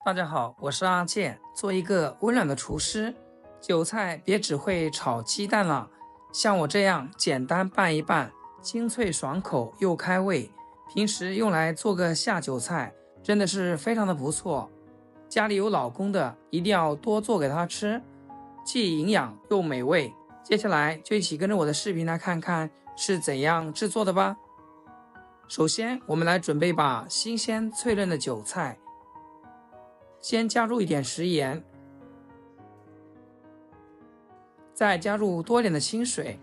大家好，我是阿健，做一个温暖的厨师。韭菜别只会炒鸡蛋了，像我这样简单拌一拌，清脆爽口又开胃，平时用来做个下酒菜，真的是非常的不错。家里有老公的一定要多做给他吃，既营养又美味。接下来就一起跟着我的视频来看看是怎样制作的吧。首先我们来准备把新鲜脆嫩的韭菜，先加入一点食盐，再加入多点的清水，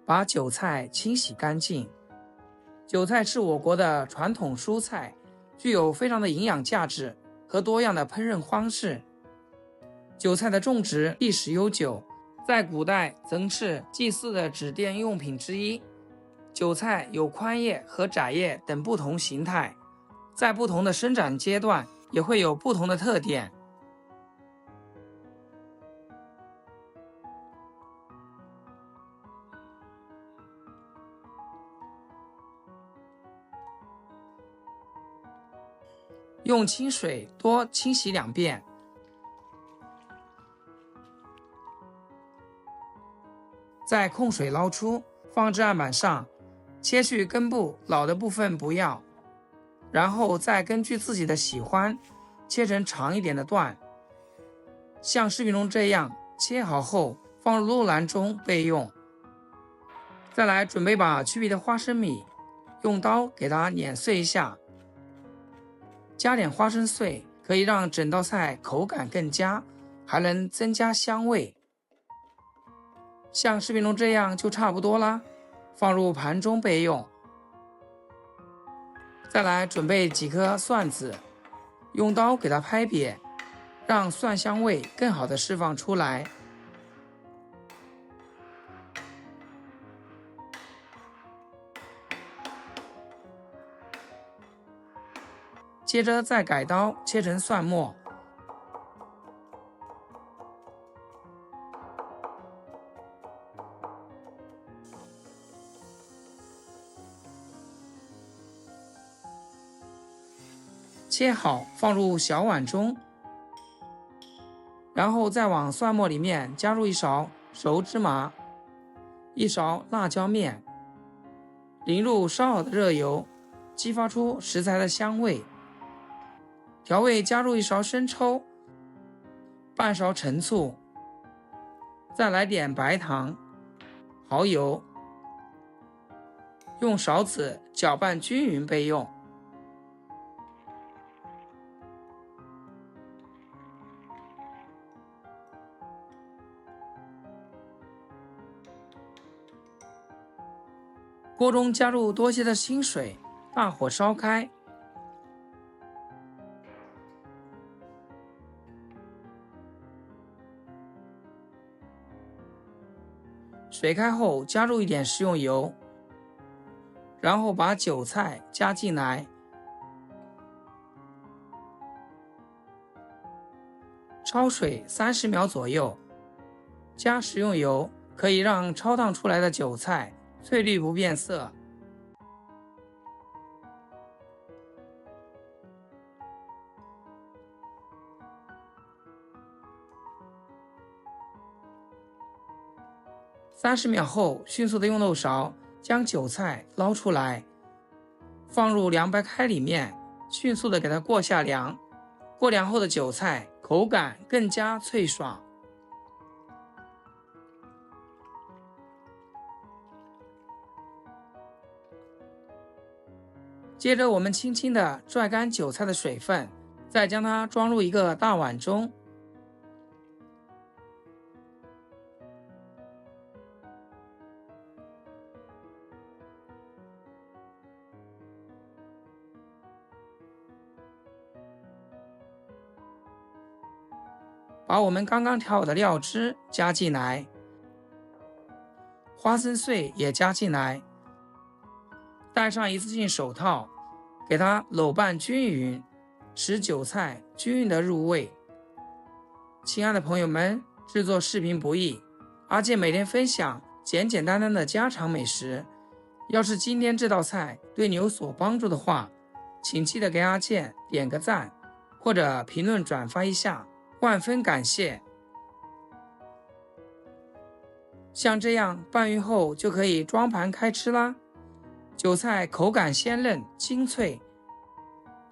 把韭菜清洗干净。韭菜是我国的传统蔬菜，具有非常的营养价值和多样的烹饪方式。韭菜的种植历史悠久，在古代曾是祭祀的指定用品之一。韭菜有宽叶和窄叶等不同形态，在不同的生长阶段也会有不同的特点。用清水多清洗2遍，再控水捞出，放置案板上，切去根部老的部分不要，然后再根据自己的喜欢切成长一点的段，像视频中这样切好后放入肉篮中备用。再来准备把去皮的花生米，用刀给它碾碎一下，加点花生碎，可以让整道菜口感更佳，还能增加香味。像视频中这样就差不多啦，放入盘中备用。再来准备几颗蒜子，用刀给它拍扁，让蒜香味更好的释放出来。接着再改刀切成蒜末，切好放入小碗中，然后再往蒜末里面加入1勺熟芝麻，1勺辣椒面，淋入烧好的热油，激发出食材的香味。调味加入1勺生抽，半勺陈醋，再来点白糖、蚝油，用勺子搅拌均匀备用。锅中加入多些的清水，大火烧开，水开后加入一点食用油，然后把韭菜加进来，焯水30秒左右，加食用油可以让焯烫出来的韭菜翠绿不变色。30秒后，迅速的用漏勺将韭菜捞出来，放入凉白开里面，迅速的给它过下凉。过凉后的韭菜口感更加脆爽。接着我们轻轻的拽干韭菜的水分，再将它装入一个大碗中。把我们刚刚调好的料汁加进来，花生碎也加进来，戴上一次性手套，给它搂拌均匀，使韭菜均匀的入味。亲爱的朋友们，制作视频不易，阿健每天分享简简单单的家常美食。要是今天这道菜对你有所帮助的话，请记得给阿健点个赞，或者评论转发一下，万分感谢。像这样拌匀后就可以装盘开吃啦。韭菜口感鲜嫩精脆，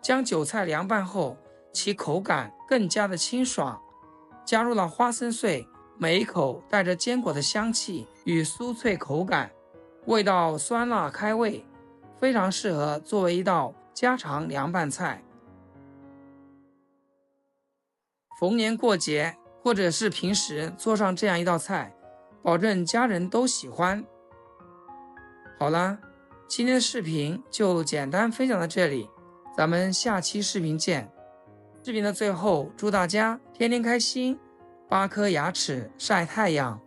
将韭菜凉拌后，其口感更加的清爽。加入了花生碎，每一口带着坚果的香气与酥脆口感，味道酸辣开胃，非常适合作为一道家常凉拌菜。逢年过节或者是平时做上这样一道菜，保证家人都喜欢。好啦，今天的视频就简单分享到这里，咱们下期视频见。视频的最后，祝大家天天开心，8颗牙齿晒太阳。